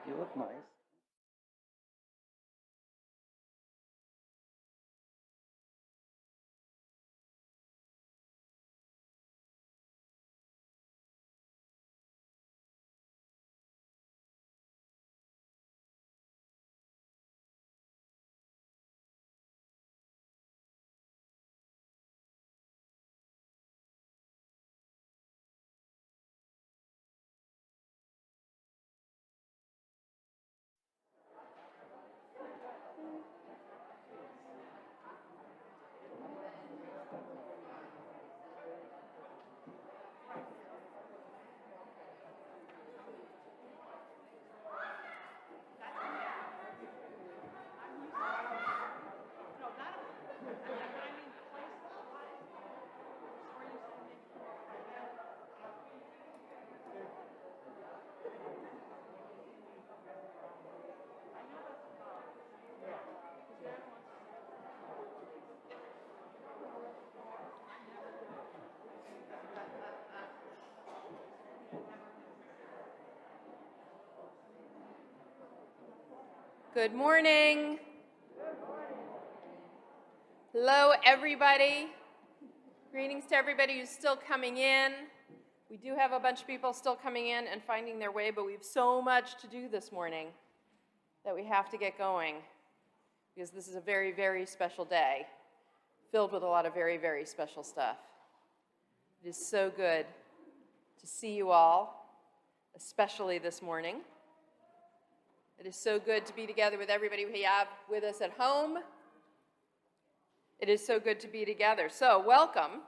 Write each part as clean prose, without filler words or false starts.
You look nice. Good morning. Hello, everybody. Greetings to everybody who's still coming in. We do have a bunch of people still coming in and finding their way, but we have so much to do this morning that we have to get going because this is a very, very special day filled with a lot of very, very special stuff. It is so good to see you all, especially this morning. It is so good to be together with everybody we have with us at home. It is so good to be together. So welcome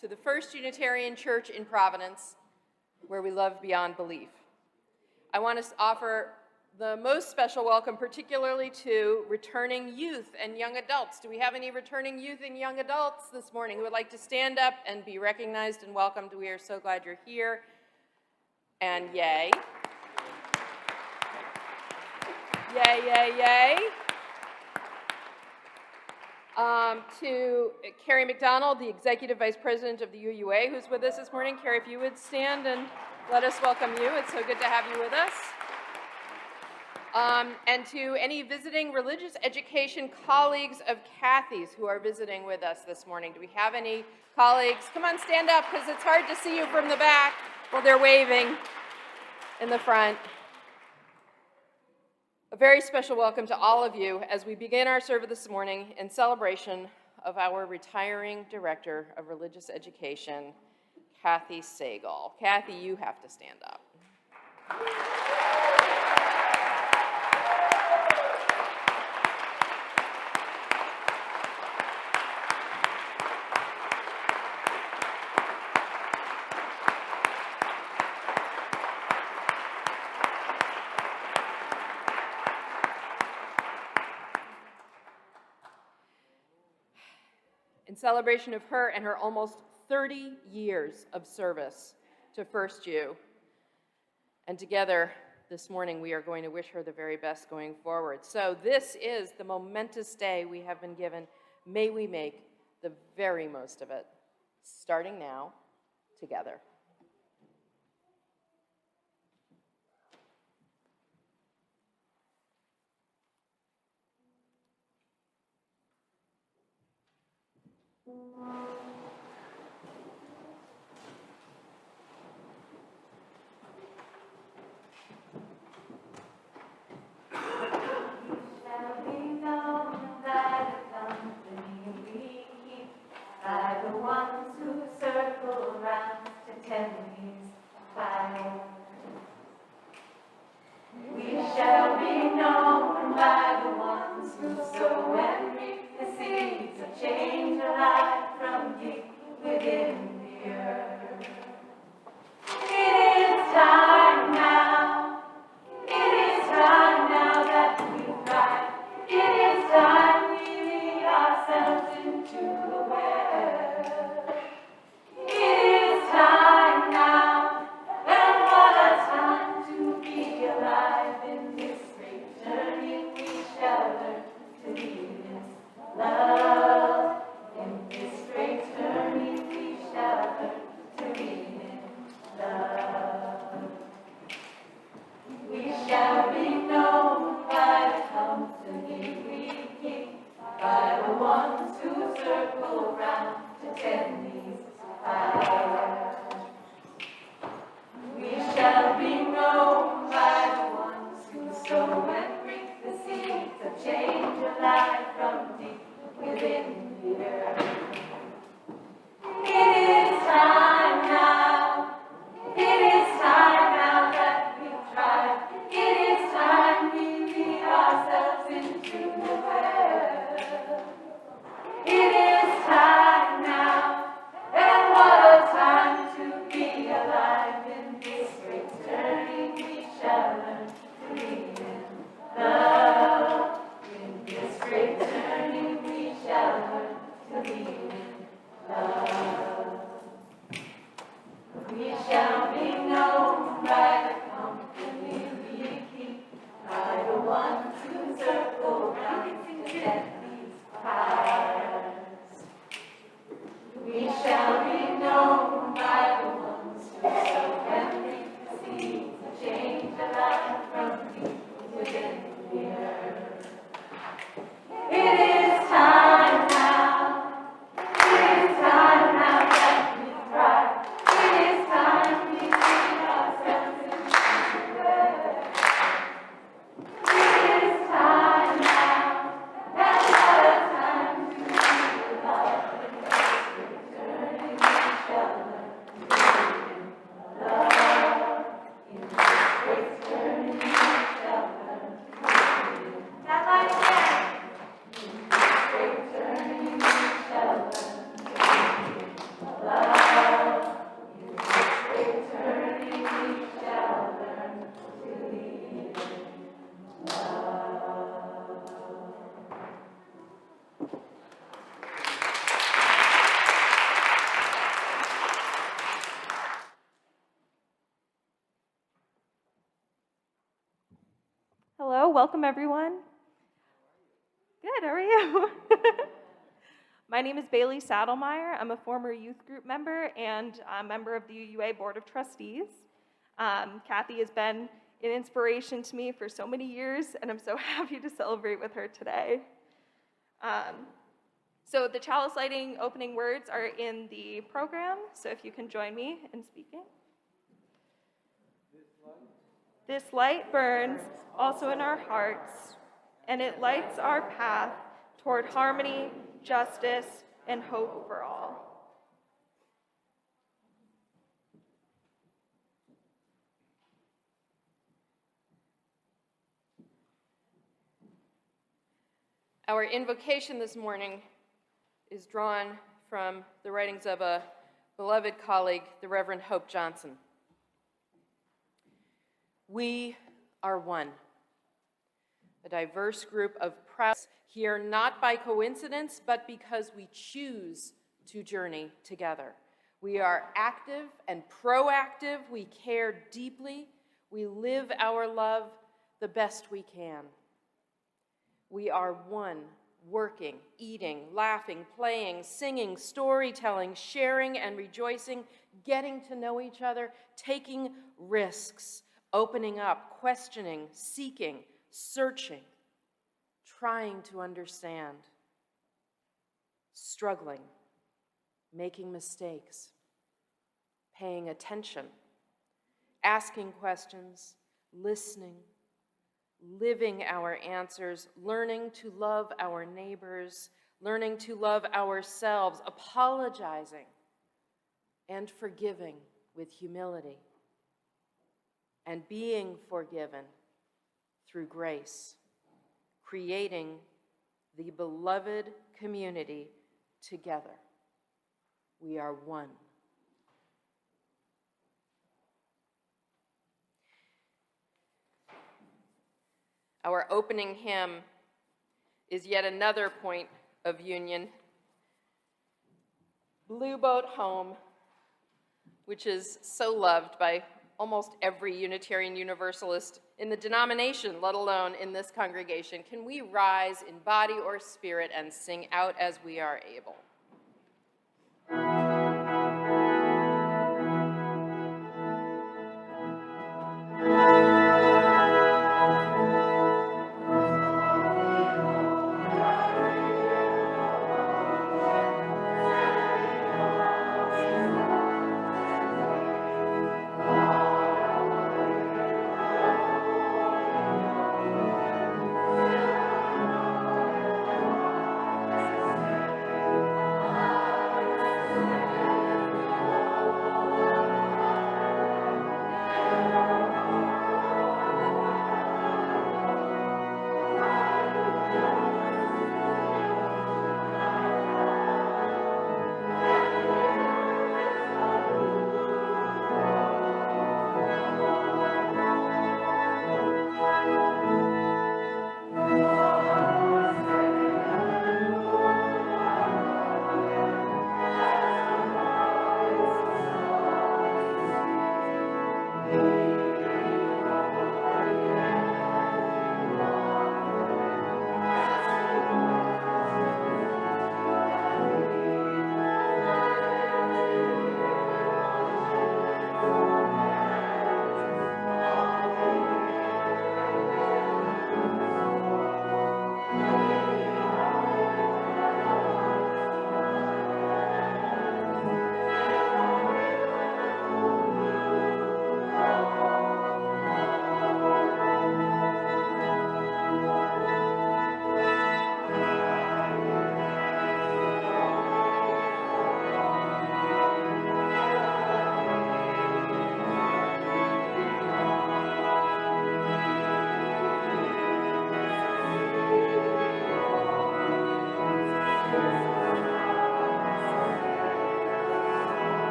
to the First Unitarian Church in Providence, where we love beyond belief. I want to offer the most special welcome particularly to returning youth and young adults. Do we have any returning youth and young adults this morning who would like to stand up and be recognized and welcomed? We are so glad you're here. And yay. Yay, yay, yay. To Carrie McDonald, the Executive Vice President of the UUA, who's with us this morning. Carrie, if you would stand and let us welcome you. It's so good to have you with us. And to any visiting religious education colleagues of Kathy's who are visiting with us this morning. Do we have any colleagues? Come on, stand up, because it's hard to see you from the back while they're waving in the front. A very special welcome to all of you as we begin our service this morning in celebration of our retiring Director of Religious Education, Kathy Sagal. Kathy, you have to stand up. In celebration of her and her almost 30 years of service to First U. And together this morning we are going to wish her the very best going forward. So this is the momentous day we have been given. May we make the very most of it, starting now, together. By the ones who circle around to tell his fire. We shall be known by the ones who sow and reap the seeds of change alive from welcome everyone. Good, how are you? My name is Bailey Saddlemyer. I'm a former youth group member and a member of the UUA Board of Trustees. Kathy has been an inspiration to me for so many years, and I'm so happy to celebrate with her today. So the chalice lighting opening words are in the program, so if you can join me in speaking. This light burns also in our hearts, and it lights our path toward harmony, justice, and hope for all. Our invocation this morning is drawn from the writings of a beloved colleague, the Reverend Hope Johnson. We are one, a diverse group of proud here not by coincidence, but because we choose to journey together. We are active and proactive. We care deeply. We live our love the best we can. We are one, working, eating, laughing, playing, singing, storytelling, sharing and rejoicing, getting to know each other, taking risks, opening up, questioning, seeking, searching, trying to understand, struggling, making mistakes, paying attention, asking questions, listening, living our answers, learning to love our neighbors, learning to love ourselves, apologizing, and forgiving with humility, and being forgiven through grace, creating the beloved community together. We are one. Our opening hymn is yet another point of union. Blue Boat Home, which is so loved by almost every Unitarian Universalist in the denomination, let alone in this congregation. Can we rise in body or spirit and sing out as we are able?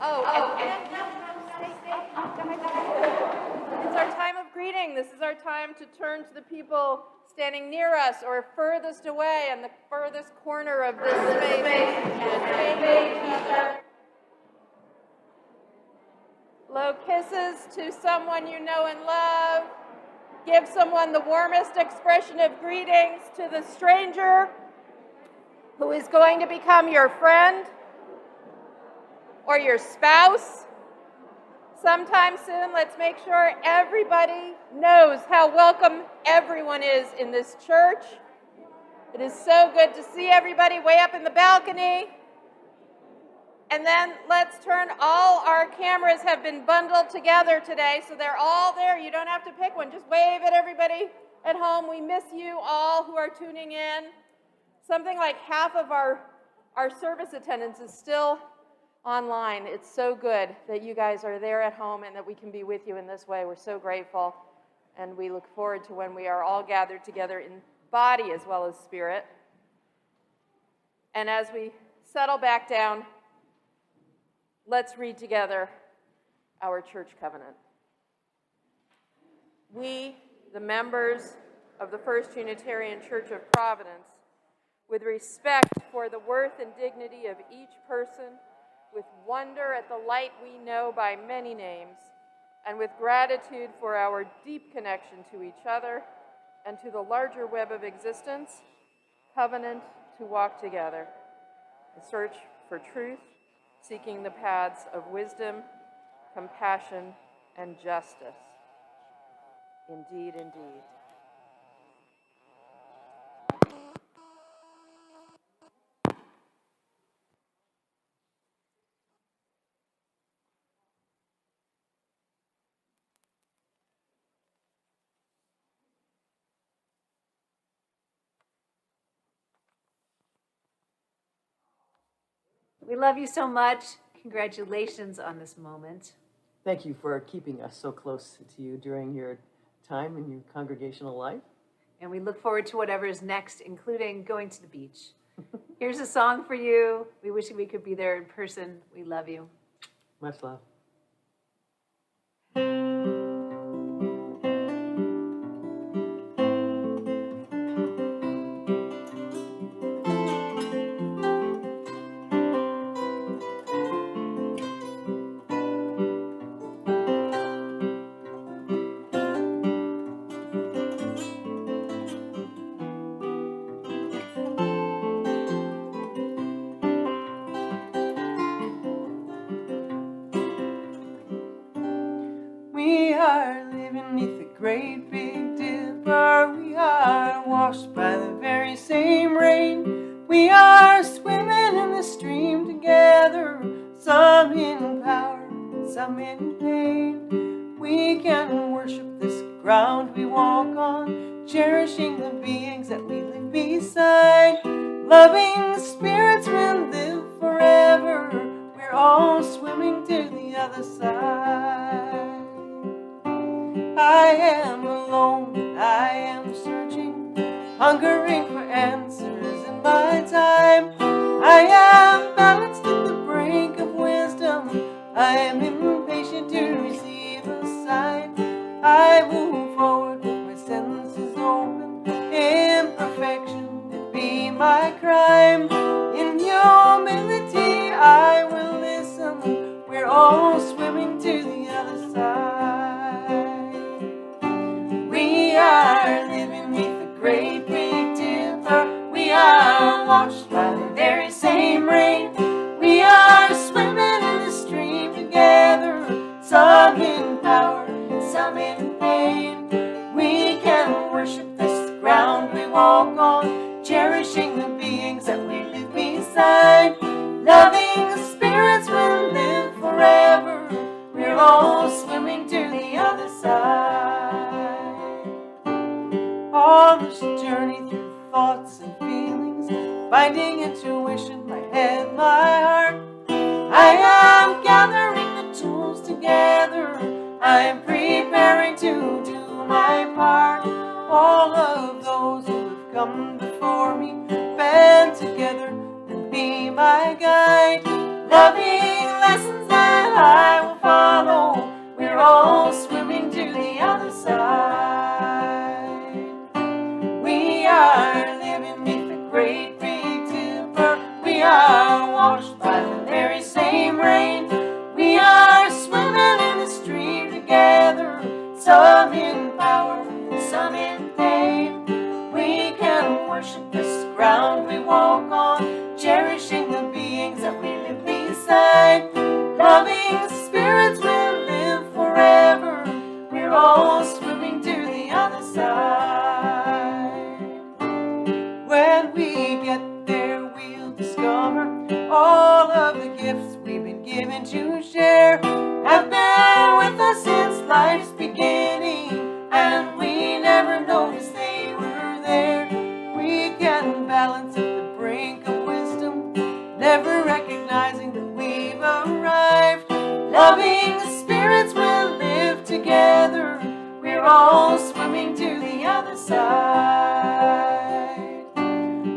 It's our time of greeting. This is our time to turn to the people standing near us or furthest away in the furthest corner of this space and thank each other. Blow kisses to someone you know and love. Give someone the warmest expression of greetings to the stranger who is going to become your friend or your spouse. Sometime soon, let's make sure everybody knows how welcome everyone is in this church. It is so good to see everybody way up in the balcony. And then let's turn, all our cameras have been bundled together today, so they're all there. You don't have to pick one. Just wave at everybody at home. We miss you all who are tuning in. Something like half of our service attendance is still online. It's so good that you guys are there at home and that we can be with you in this way. We're so grateful, and we look forward to when we are all gathered together in body as well as spirit. And as we settle back down, let's read together our church covenant. We, the members of the First Unitarian Church of Providence, with respect for the worth and dignity of each person, with wonder at the light we know by many names, and with gratitude for our deep connection to each other and to the larger web of existence, covenant to walk together, the search for truth, seeking the paths of wisdom, compassion, and justice. Indeed, indeed. We love you so much. Congratulations on this moment. Thank you for keeping us so close to you during your time in your congregational life. And we look forward to whatever is next, including going to the beach. Here's a song for you. We wish we could be there in person. We love you. Much love. We are living neath the great big dipper. We are washed by the very same rain. We are swimming in the stream together, some in power, some in pain. We can worship this ground we walk on, cherishing the beings that we live beside. Loving spirits will live forever. We're all swimming to the other side. I am alone, I am searching, hungering for answers in my time. I am balanced at the brink of wisdom. I am impatient to receive a sign. I move forward with my senses open. Imperfection, it be my crime. In humility I will listen. We're all swimming to the other side. We are living neath the great big dipper. We are washed by the very same rain. We are swimming in the stream together, some in power, some in pain. We can worship this ground we walk on, cherishing the beings that we live beside. Loving spirits will live forever. We're all swimming to the other side. On this journey through thoughts and feelings, finding intuition, my head, my heart, I am gathering the tools together. I am preparing to do my part. All of those who have come before me, band together and be my guide. Loving lessons that washed by the very same rain. We are swimming in the stream together, some in power, some in pain. We can worship this ground we walk on, cherishing the beings that we live beside. Loving spirits will live forever. We're all swimming to the other side. When we get there, we'll discover all of the gifts we've been given to share have been with us since life's beginning, and we never noticed they were there. We can balance at the brink of wisdom, never recognizing that we've arrived. Loving spirits will live together. We're all swimming to the other side.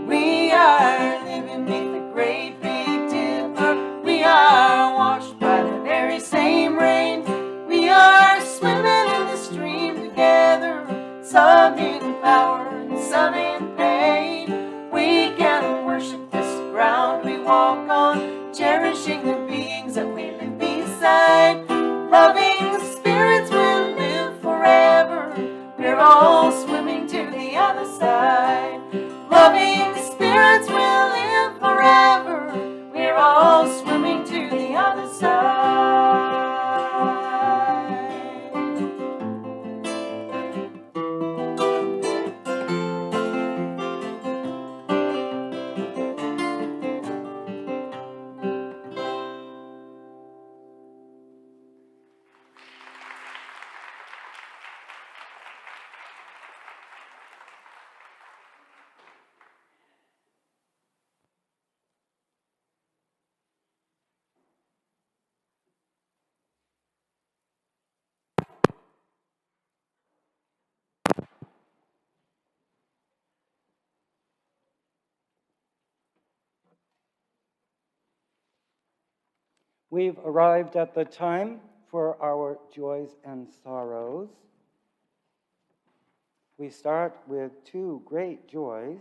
We are living beneath the great big dipper. We are washed by the very same rain. We are swimming in the stream together, some in power and some in pain. We can worship this ground we walk on, cherishing the beings that we live beside. Loving spirits will live forever. We're all swimming to the other side. Loving spirits will live forever. We're all swimming to the other side. We've arrived at the time for our joys and sorrows. We start with two great joys.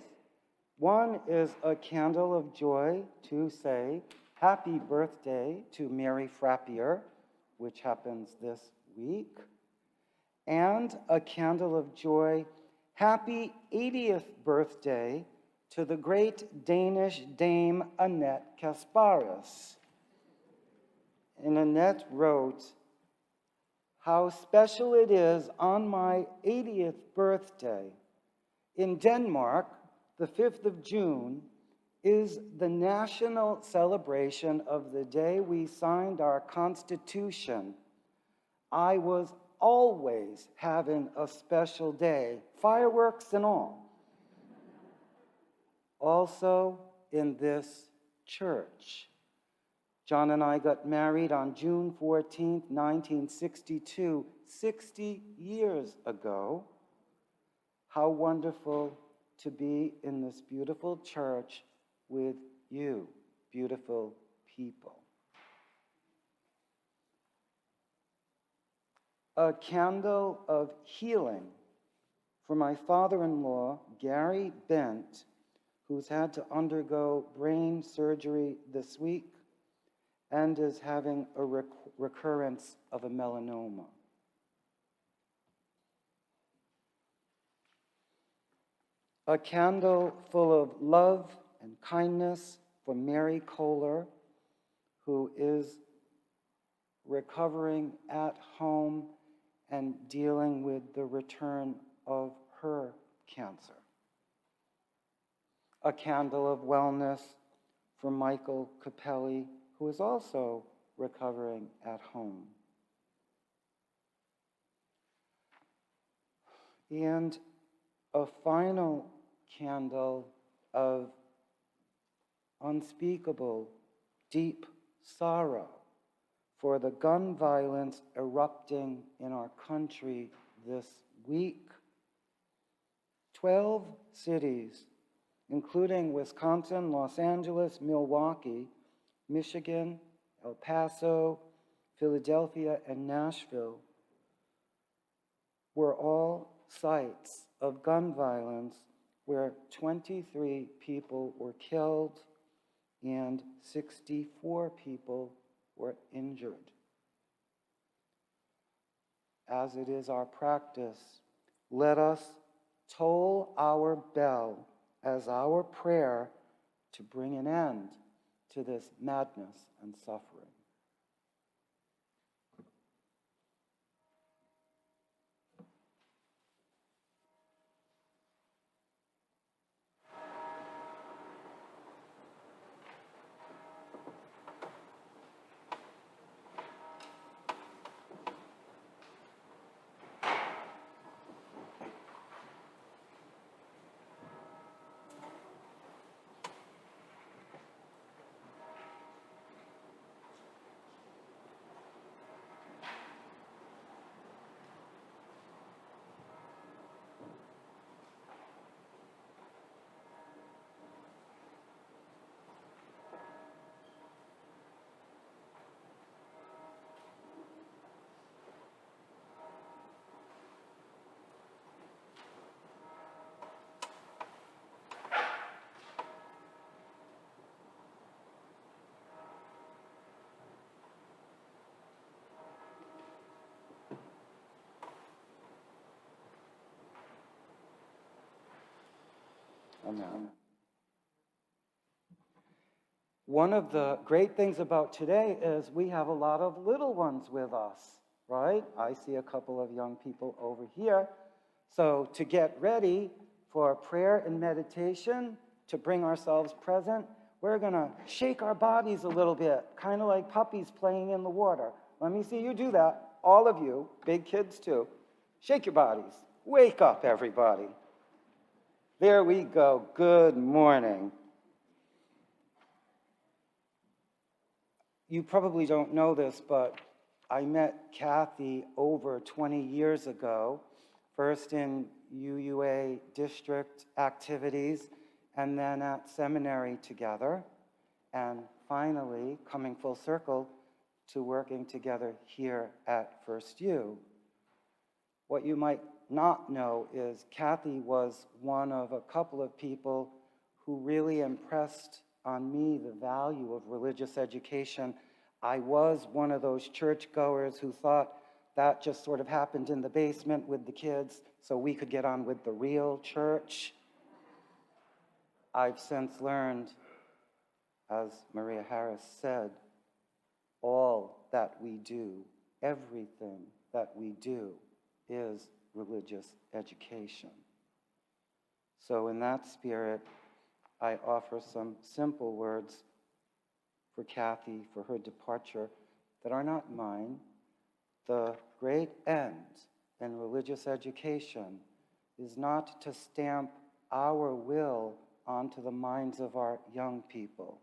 One is a candle of joy to say happy birthday to Mary Frappier, which happens this week, and a candle of joy, happy 80th birthday to the great Danish dame Annette Kasparis. And Annette wrote, "How special it is on my 80th birthday. In Denmark, the 5th of June is the national celebration of the day we signed our Constitution. I was always having a special day, fireworks and all. Also in this church. John and I got married on June 14th, 1962, 60 years ago. How wonderful to be in this beautiful church with you, beautiful people." A candle of healing for my father-in-law, Gary Bent, who's had to undergo brain surgery this week and is having a recurrence of a melanoma. A candle full of love and kindness for Mary Kohler, who is recovering at home and dealing with the return of her cancer. A candle of wellness for Michael Capelli, who is also recovering at home. And a final candle of unspeakable, deep sorrow for the gun violence erupting in our country this week. 12 cities, including Wisconsin, Los Angeles, Milwaukee, Michigan, El Paso, Philadelphia, and Nashville, were all sites of gun violence where 23 people were killed and 64 people were injured. As it is our practice, let us toll our bell as our prayer to bring an end to this madness and suffering. Amen. One of the great things about today is we have a lot of little ones with us, right? I see a couple of young people over here. So to get ready for prayer and meditation, to bring ourselves present, we're going to shake our bodies a little bit, kind of like puppies playing in the water. Let me see you do that. All of you, big kids too. Shake your bodies. Wake up, everybody. There we go. Good morning. You probably don't know this, but I met Kathy over 20 years ago, first in UUA district activities, and then at seminary together, and finally coming full circle to working together here at First U. What you might not know is Kathy was one of a couple of people who really impressed on me the value of religious education. I was one of those churchgoers who thought that just sort of happened in the basement with the kids so we could get on with the real church. I've since learned, as Maria Harris said, all that we do, everything that we do is religious education. So in that spirit, I offer some simple words for Kathy for her departure that are not mine. The great end in religious education is not to stamp our will onto the minds of our young people,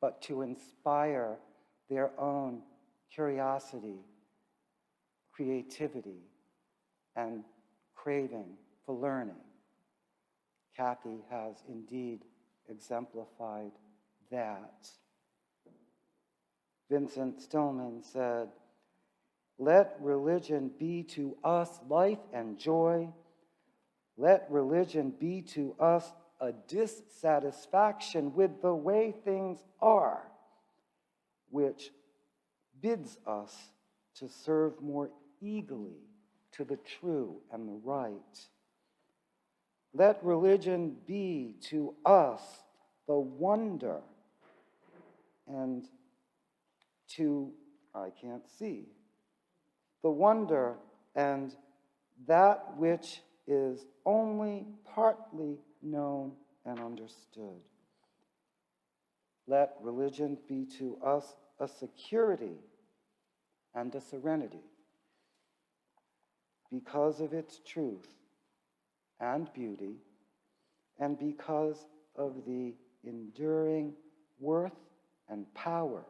but to inspire their own curiosity, creativity, and craving for learning. Kathy has indeed exemplified that. Vincent Stillman said, "Let religion be to us life and joy. Let religion be to us a dissatisfaction with the way things are, which bids us to serve more eagerly to the true and the right. Let religion be to us the wonder and the wonder and that which is only partly known and understood. Let religion be to us a security and a serenity because of its truth and beauty, and because of the enduring worth and power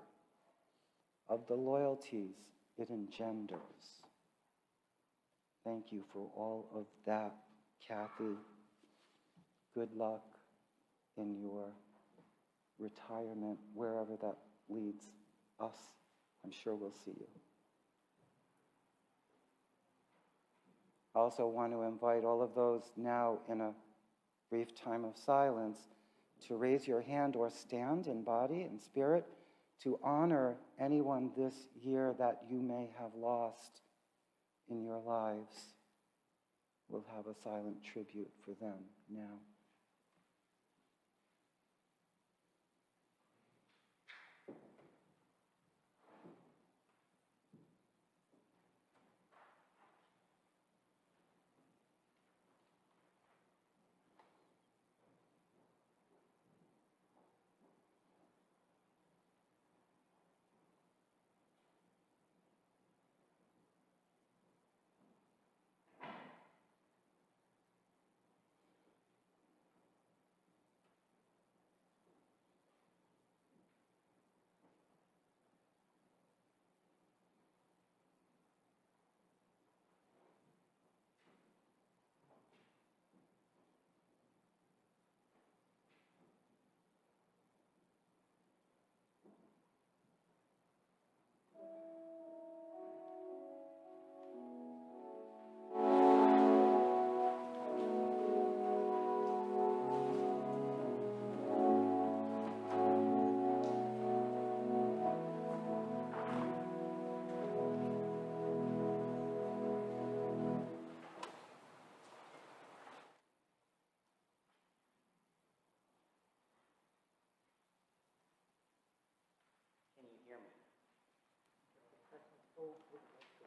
of the loyalties it engenders." Thank you for all of that, Kathy. Good luck in your retirement, wherever that leads us. I'm sure we'll see you. I also want to invite all of those now in a brief time of silence to raise your hand or stand in body and spirit to honor anyone this year that you may have lost in your lives. We'll have a silent tribute for them now.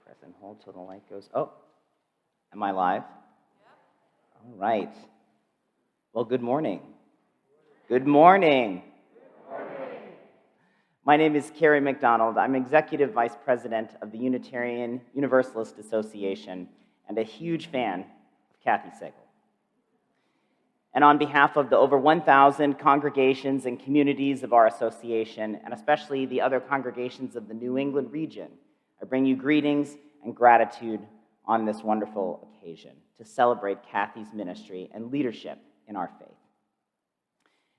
Press and hold till the light goes. Oh, am I live? All right. Well, good morning. Good morning. My name is Carrie McDonald. I'm Executive Vice President of the Unitarian Universalist Association and a huge fan of Kathy Sagal. And on behalf of the over 1,000 congregations and communities of our association, and especially the other congregations of the New England region, I bring you greetings and gratitude on this wonderful occasion to celebrate Kathy's ministry and leadership in our faith.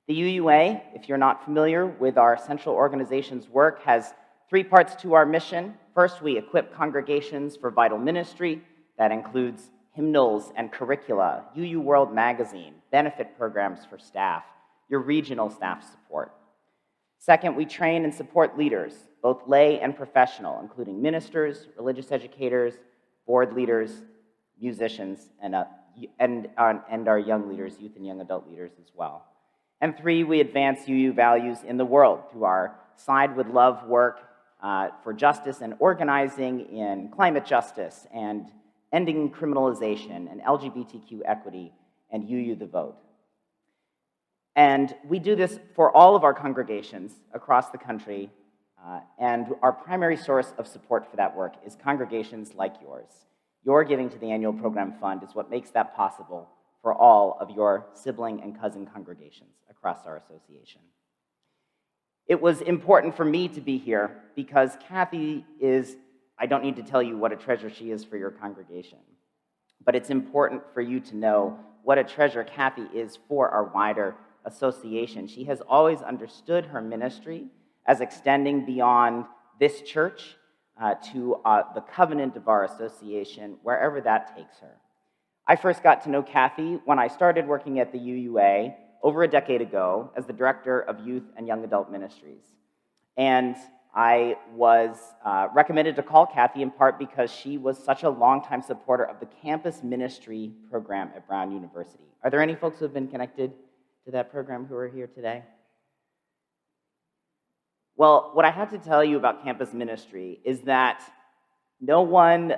The UUA, if you're not familiar with our central organization's work, has three parts to our mission. First, we equip congregations for vital ministry. That includes hymnals and curricula, UU World Magazine, benefit programs for staff, your regional staff support. Second, we train and support leaders, both lay and professional, including ministers, religious educators, board leaders, musicians, and our young leaders, youth and young adult leaders as well. And three, we advance UU values in the world through our Side with Love work for justice and organizing in climate justice and ending criminalization and LGBTQ equity and UU the Vote. And we do this for all of our congregations across the country, and our primary source of support for that work is congregations like yours. Your giving to the annual program fund is what makes that possible for all of your sibling and cousin congregations across our association. It was important for me to be here because Kathy is, I don't need to tell you what a treasure she is for your congregation, but it's important for you to know what a treasure Kathy is for our wider association. She has always understood her ministry as extending beyond this church to the covenant of our association, wherever that takes her. I first got to know Kathy when I started working at the UUA over a decade ago as the Director of Youth and Young Adult Ministries. And I was recommended to call Kathy in part because she was such a longtime supporter of the campus ministry program at Brown University. Are there any folks who have been connected to that program who are here today? Well, what I have to tell you about campus ministry is that no one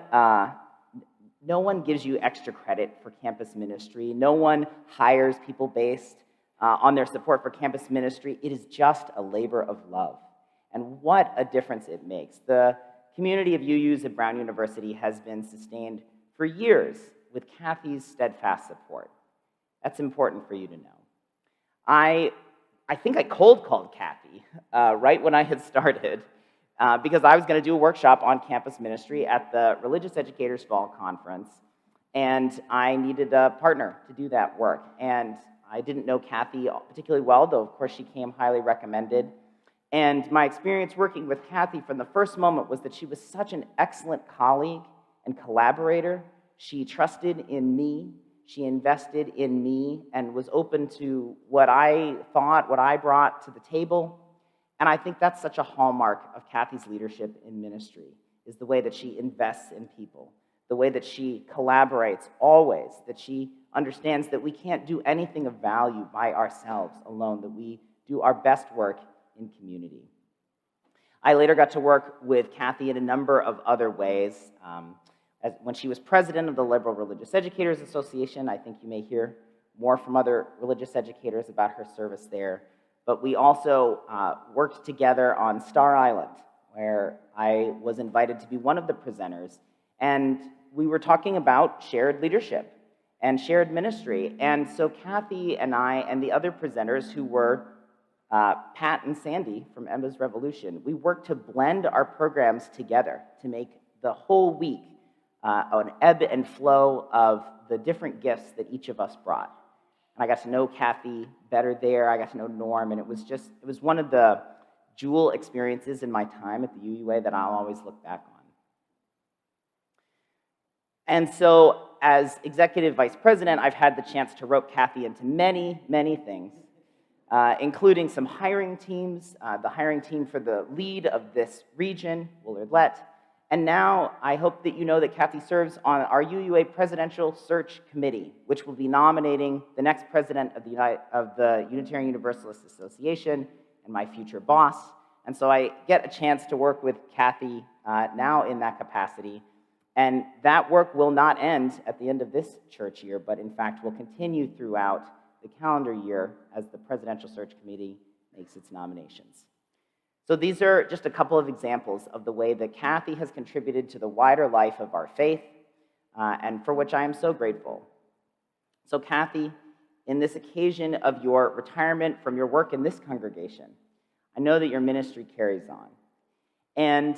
gives you extra credit for campus ministry. No one hires people based on their support for campus ministry. It is just a labor of love. And what a difference it makes. The community of UUs at Brown University has been sustained for years with Kathy's steadfast support. That's important for you to know. I think I cold called Kathy right when I had started because I was going to do a workshop on campus ministry at the Religious Educators Fall Conference, and I needed a partner to do that work. And I didn't know Kathy particularly well, though of course she came highly recommended. And my experience working with Kathy from the first moment was that she was such an excellent colleague and collaborator. She trusted in me She invested in me and was open to what I thought, what I brought to the table. And I think that's such a hallmark of Kathy's leadership in ministry, is the way that she invests in people, the way that she collaborates always, that she understands that we can't do anything of value by ourselves alone, that we do our best work in community. I later got to work with Kathy in a number of other ways. When she was president of the Liberal Religious Educators Association, I think you may hear more from other religious educators about her service there. But we also worked together on Star Island, where I was invited to be one of the presenters. And we were talking about shared leadership and shared ministry. And so Kathy and I and the other presenters who were Pat and Sandy from Emma's Revolution, we worked to blend our programs together to make the whole week an ebb and flow of the different gifts that each of us brought. And I got to know Kathy better there. I got to know Norm, and it was one of the jewel experiences in my time at the UUA that I'll always look back on. And so, as executive vice president, I've had the chance to rope Kathy into many, many things, including some hiring teams, the hiring team for the lead of this region, Willard-Lett. And now I hope that you know that Kathy serves on our UUA Presidential Search Committee, which will be nominating the next president of the Unitarian Universalist Association and my future boss. And so I get a chance to work with Kathy now in that capacity. And that work will not end at the end of this church year, but in fact will continue throughout the calendar year as the Presidential Search Committee makes its nominations. So these are just a couple of examples of the way that Kathy has contributed to the wider life of our faith, and for which I am so grateful. So Kathy, in this occasion of your retirement from your work in this congregation, I know that your ministry carries on. And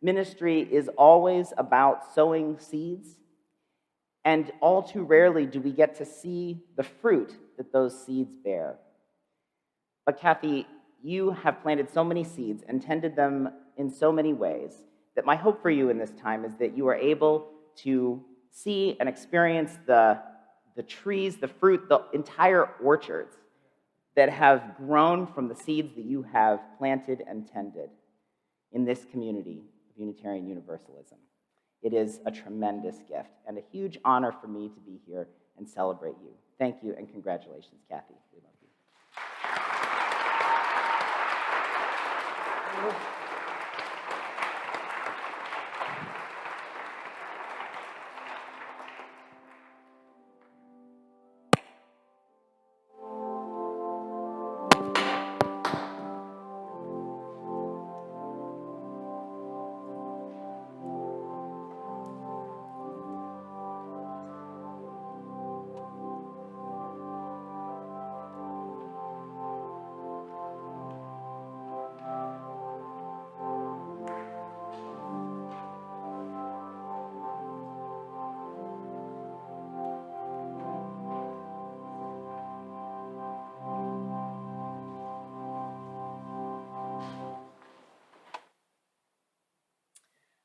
ministry is always about sowing seeds, and all too rarely do we get to see the fruit that those seeds bear. But Kathy, you have planted so many seeds and tended them in so many ways that my hope for you in this time is that you are able to see and experience the trees, the fruit, the entire orchards that have grown from the seeds that you have planted and tended in this community of Unitarian Universalism. It is a tremendous gift and a huge honor for me to be here and celebrate you. Thank you and congratulations, Kathy. We love you.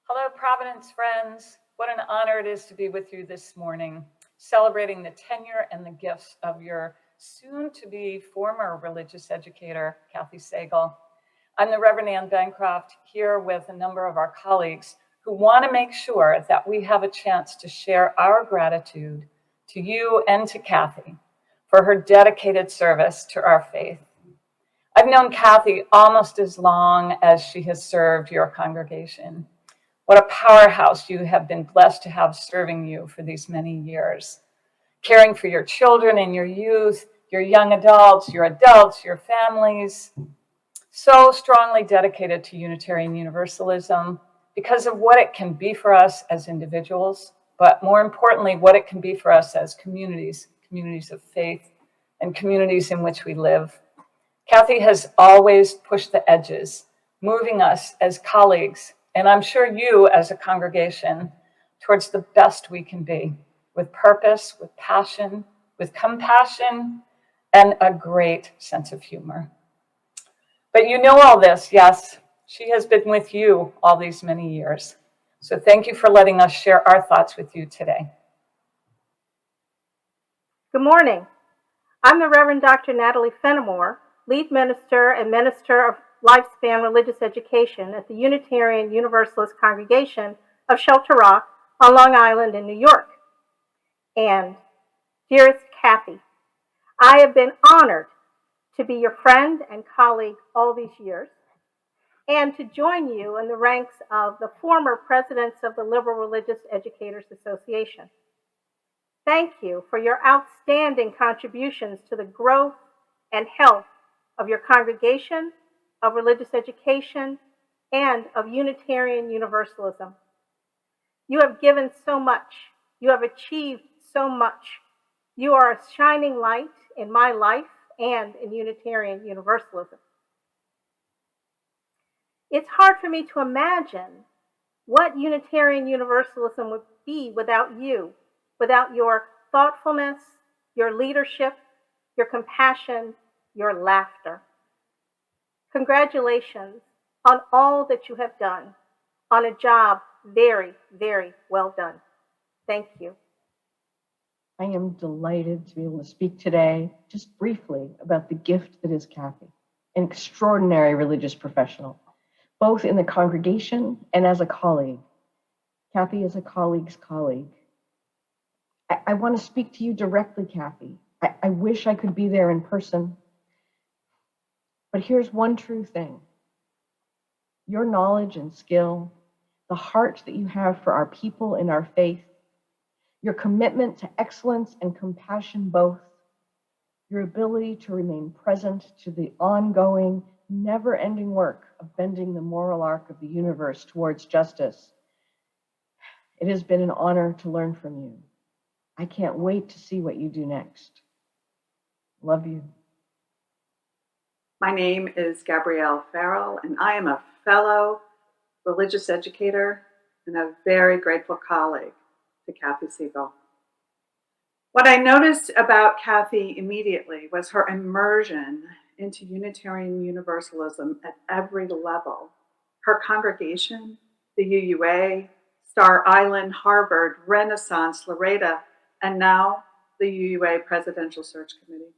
Hello, Providence friends. What an honor it is to be with you this morning, celebrating the tenure and the gifts of your soon-to-be former religious educator, Kathy Sagal. I'm the Reverend Ann Bancroft, here with a number of our colleagues who want to make sure that we have a chance to share our gratitude to you and to Kathy for her dedicated service to our faith. I've known Kathy almost as long as she has served your congregation. What a powerhouse you have been blessed to have serving you for these many years, caring for your children and your youth, your young adults, your families, so strongly dedicated to Unitarian Universalism because of what it can be for us as individuals, but more importantly, what it can be for us as communities of faith, and communities in which we live. Kathy has always pushed the edges, moving us as colleagues, and I'm sure you as a congregation, towards the best we can be, with purpose, with passion, with compassion, and a great sense of humor. But you know all this, yes, she has been with you all these many years. So thank you for letting us share our thoughts with you today. Good morning. I'm the Reverend Dr. Natalie Fenimore, lead minister and minister of lifespan religious education at the Unitarian Universalist Congregation of Shelter Rock on Long Island in New York. And dearest Kathy, I have been honored to be your friend and colleague all these years, and to join you in the ranks of the former presidents of the Liberal Religious Educators Association. Thank you for your outstanding contributions to the growth and health of your congregation, of religious education, and of Unitarian Universalism. You have given so much. You have achieved so much. You are a shining light in my life and in Unitarian Universalism. It's hard for me to imagine what Unitarian Universalism would be without you, without your thoughtfulness, your leadership, your compassion, your laughter. Congratulations on all that you have done, on a job very, very well done. Thank you. I am delighted to be able to speak today, just briefly, about the gift that is Kathy, an extraordinary religious professional, both in the congregation and as a colleague. Kathy is a colleague's colleague. I want to speak to you directly, Kathy. I wish I could be there in person. But here's one true thing. Your knowledge and skill, the heart that you have for our people and our faith, your commitment to excellence and compassion both, your ability to remain present to the ongoing, never-ending work of bending the moral arc of the universe towards justice. It has been an honor to learn from you. I can't wait to see what you do next. Love you. My name is Gabrielle Farrell, and I am a fellow religious educator and a very grateful colleague to Kathy Siegel. What I noticed about Kathy immediately was her immersion into Unitarian Universalism at every level. Her congregation, the UUA, Star Island, Harvard, Renaissance, Loretta, and now the UUA Presidential Search Committee.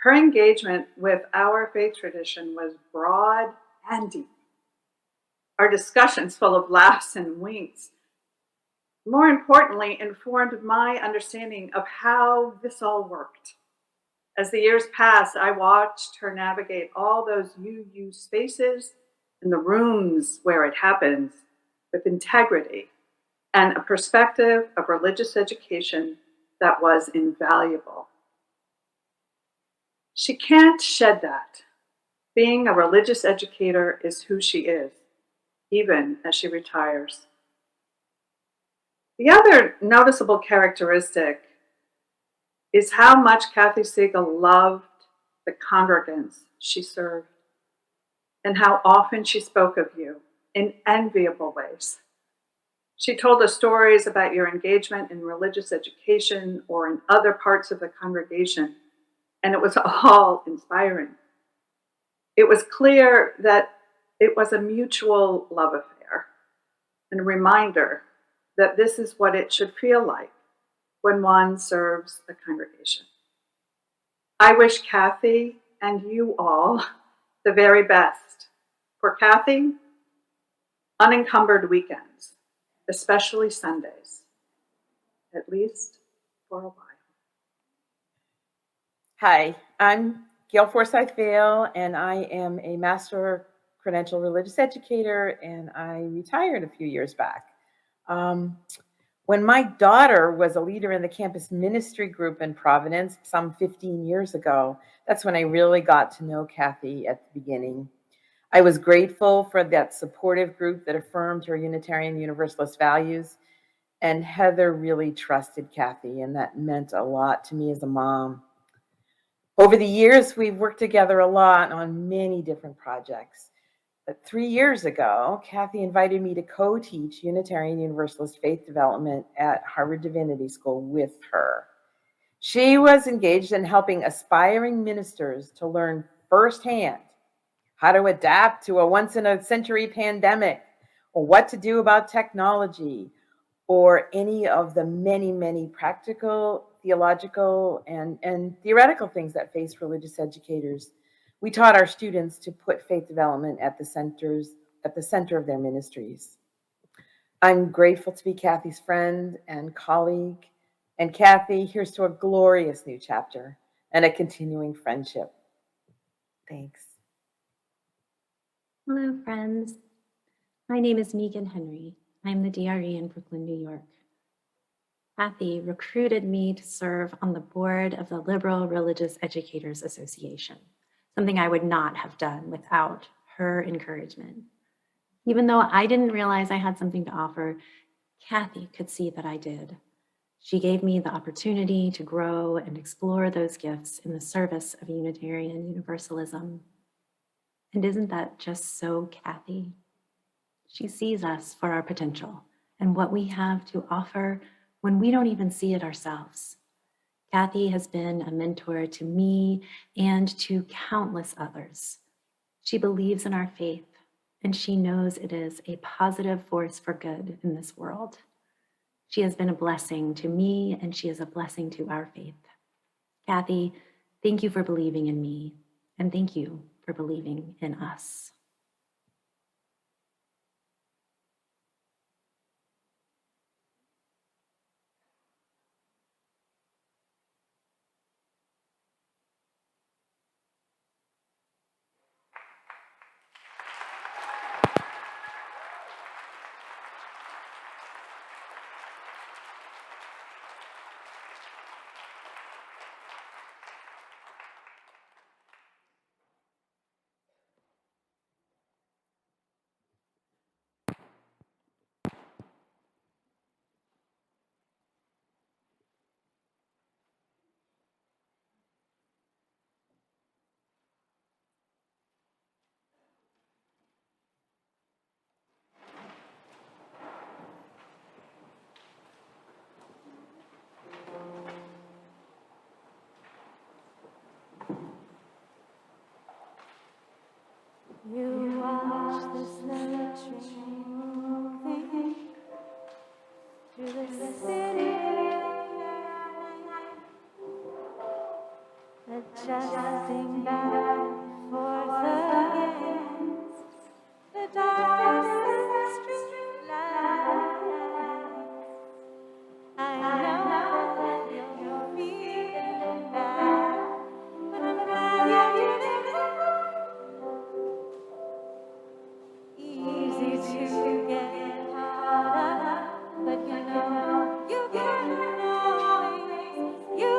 Her engagement with our faith tradition was broad and deep. Our discussions full of laughs and winks, more importantly, informed my understanding of how this all worked. As the years passed, I watched her navigate all those UU spaces and the rooms where it happens with integrity and a perspective of religious education that was invaluable. She can't shed that. Being a religious educator is who she is, even as she retires. The other noticeable characteristic is how much Kathy Siegel loved the congregants she served, and how often she spoke of you in enviable ways. She told us stories about your engagement in religious education or in other parts of the congregation, and it was all inspiring. It was clear that it was a mutual love affair and a reminder that this is what it should feel like when one serves a congregation. I wish Kathy and you all the very best. For Kathy, unencumbered weekends, especially Sundays, at least for a while. Hi, I'm Gail Forsyth Vale, and I am a master credential religious educator, and I retired a few years back. When my daughter was a leader in the campus ministry group in Providence some 15 years ago, that's when I really got to know Kathy at the beginning. I was grateful for that supportive group that affirmed her Unitarian Universalist values, and Heather really trusted Kathy, and that meant a lot to me as a mom. Over the years, we've worked together a lot on many different projects. But 3 years ago, Kathy invited me to co-teach Unitarian Universalist faith development at Harvard Divinity School with her. She was engaged in helping aspiring ministers to learn firsthand how to adapt to a once-in-a-century pandemic, or what to do about technology, or any of the many, many practical theological and theoretical things that face religious educators. We taught our students to put faith development at the center of their ministries. I'm grateful to be Kathy's friend and colleague. And Kathy, here's to a glorious new chapter and a continuing friendship. Thanks. Hello, friends. My name is Megan Henry. I'm the DRE in Brooklyn, New York. Kathy recruited me to serve on the board of the Liberal Religious Educators Association, something I would not have done without her encouragement. Even though I didn't realize I had something to offer, Kathy could see that I did. She gave me the opportunity to grow and explore those gifts in the service of Unitarian Universalism. And isn't that just so Kathy? She sees us for our potential and what we have to offer when we don't even see it ourselves. Kathy has been a mentor to me and to countless others. She believes in our faith, and she knows it is a positive force for good in this world. She has been a blessing to me, and she is a blessing to our faith. Kathy, thank you for believing in me, and thank you for believing in us. You watch the slow train moving through the city, adjusting back and forth against the darkness and the street lights. I know that you're feeling bad, but I'm glad you did it. Easy to get caught up, but you know you can always, you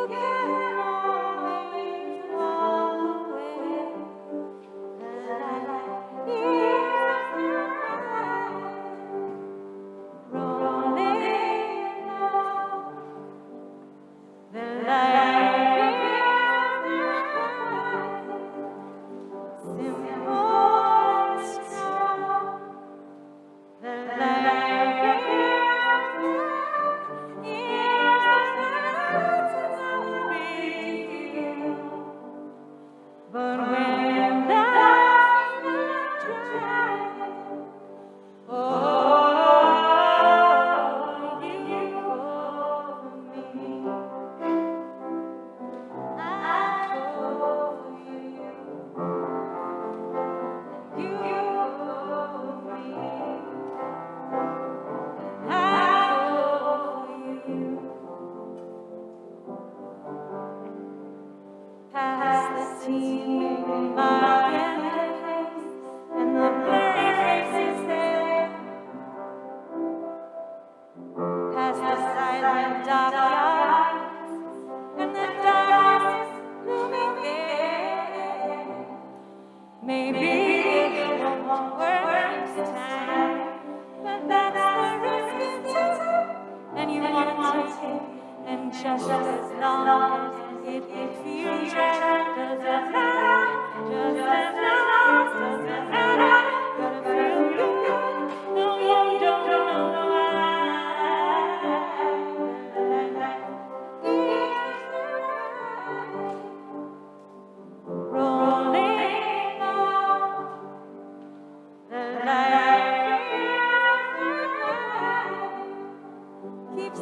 can always walk away. The light hears the cry, rolling on. The light hears the cry, simple and strong. The light hears the words of you. But when that's not trying, oh, you go for me. I go for you. You go for me. I go for you. Past the teeming marketplace and the blurry faces there, past the silent dockyards and the darkness looming there. Maybe it won't work this time, but that's the risk you take, and you want to take. And just as long as it feels right, doesn't matter. Just as long as doesn't matter. Gotta feel good, no, you don't know why. Rolling on, the light keeps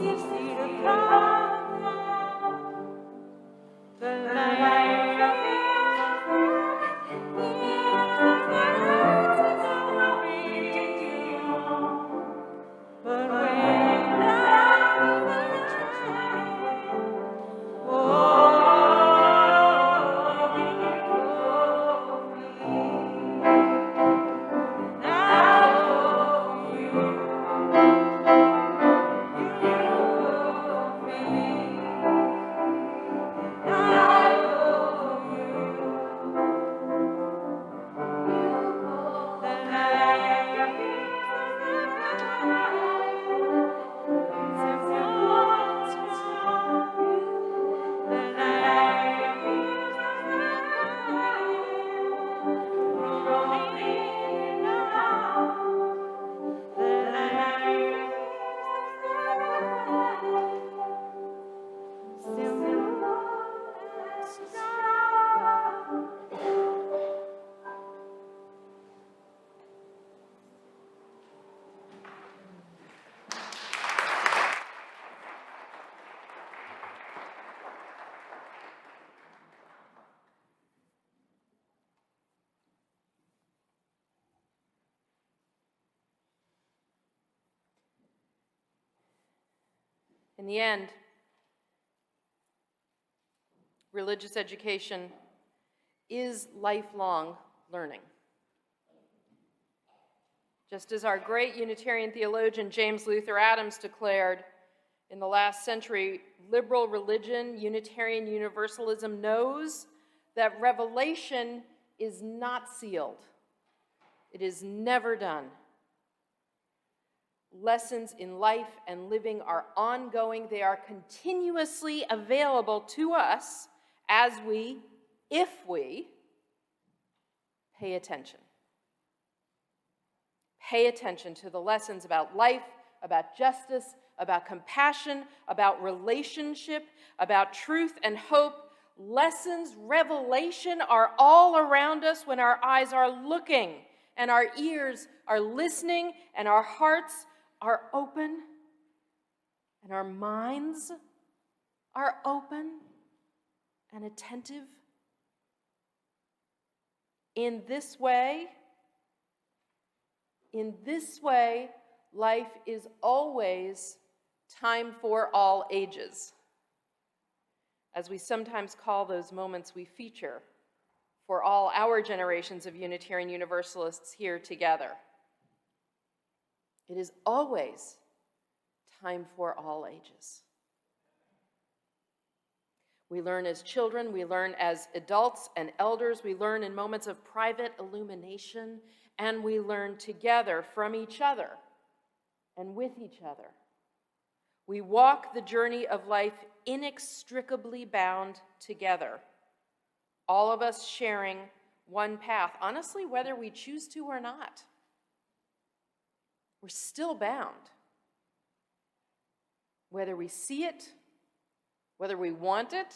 In the end, religious education is lifelong learning. Just as our great Unitarian theologian James Luther Adams declared, in the last century, liberal religion, Unitarian Universalism, knows that revelation is not sealed. It is never done. Lessons in life and living are ongoing. They are continuously available to us as we, if we, pay attention. Pay attention to the lessons about life, about justice, about compassion, about relationship, about truth and hope. Lessons, revelation are all around us when our eyes are looking and our ears are listening and our hearts are open and our minds are open and attentive. In this way, life is always time for all ages, as we sometimes call those moments we feature for all our generations of Unitarian Universalists here together. It is always time for all ages. We learn as children, we learn as adults and elders, we learn in moments of private illumination, and we learn together from each other and with each other. We walk the journey of life inextricably bound together, all of us sharing one path, honestly, whether we choose to or not. We're still bound. Whether we see it, whether we want it,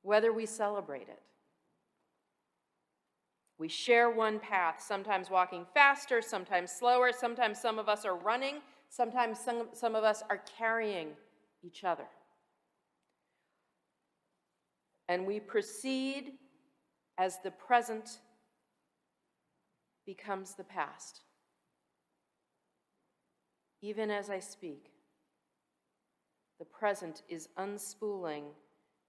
whether we celebrate it. We share one path, sometimes walking faster, sometimes slower, sometimes some of us are running, sometimes some of us are carrying each other. And we proceed as the present becomes the past. Even as I speak, the present is unspooling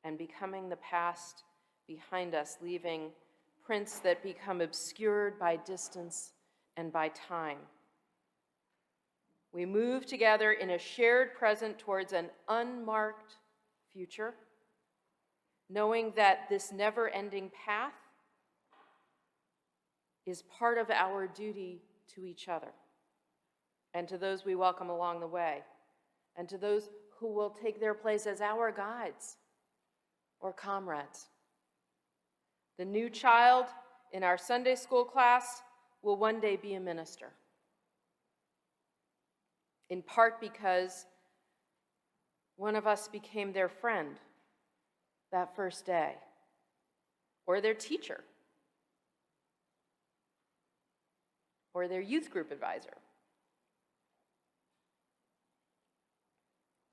and becoming the past behind us, leaving prints that become obscured by distance and by time. We move together in a shared present towards an unmarked future, knowing that this never-ending path is part of our duty to each other and to those we welcome along the way, and to those who will take their place as our guides or comrades. The new child in our Sunday school class will one day be a minister, in part because one of us became their friend that first day, or their teacher, or their youth group advisor.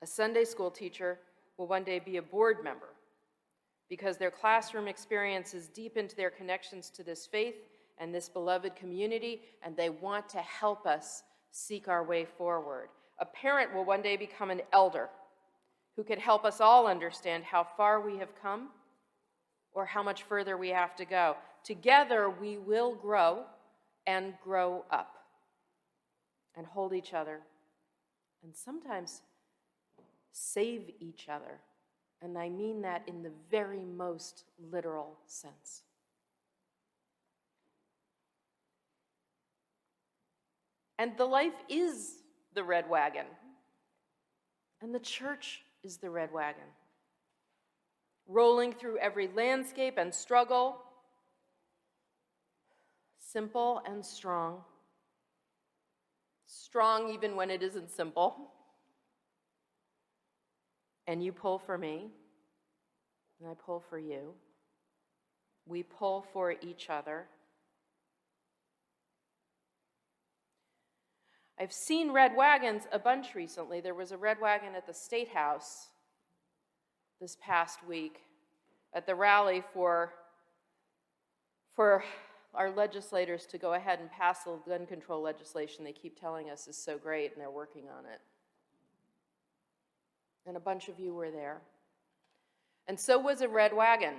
A Sunday school teacher will one day be a board member because their classroom experiences deepened their connections to this faith and this beloved community, and they want to help us seek our way forward. A parent will one day become an elder who can help us all understand how far we have come or how much further we have to go. Together, we will grow and grow up and hold each other and sometimes save each other. And I mean that in the very most literal sense. And the life is the red wagon. And the church is the red wagon. Rolling through every landscape and struggle, simple and strong. Strong even when it isn't simple. And you pull for me, and I pull for you. We pull for each other. I've seen red wagons a bunch recently. There was a red wagon at the State House this past week at the rally for our legislators to go ahead and pass the gun control legislation they keep telling us is so great, and they're working on it. and a bunch of you were there. And so was a red wagon.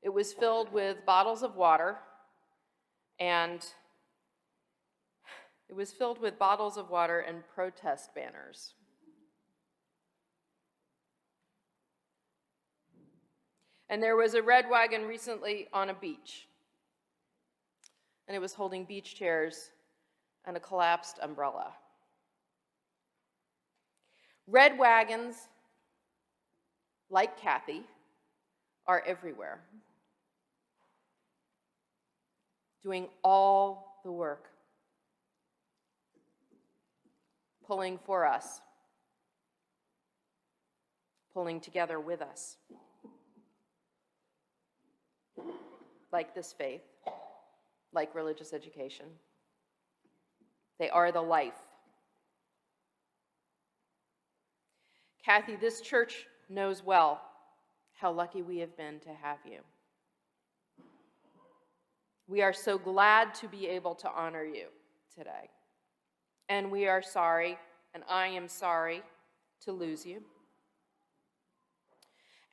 It was filled with bottles of water, and protest banners. And there was a red wagon recently on a beach, and it was holding beach chairs and a collapsed umbrella. Red wagons, like Kathy, are everywhere, doing all the work, pulling for us, pulling together with us, like this faith, like religious education. They are the life. Kathy, this church knows well how lucky we have been to have you. We are so glad to be able to honor you today. And we are sorry, and I am sorry, to lose you.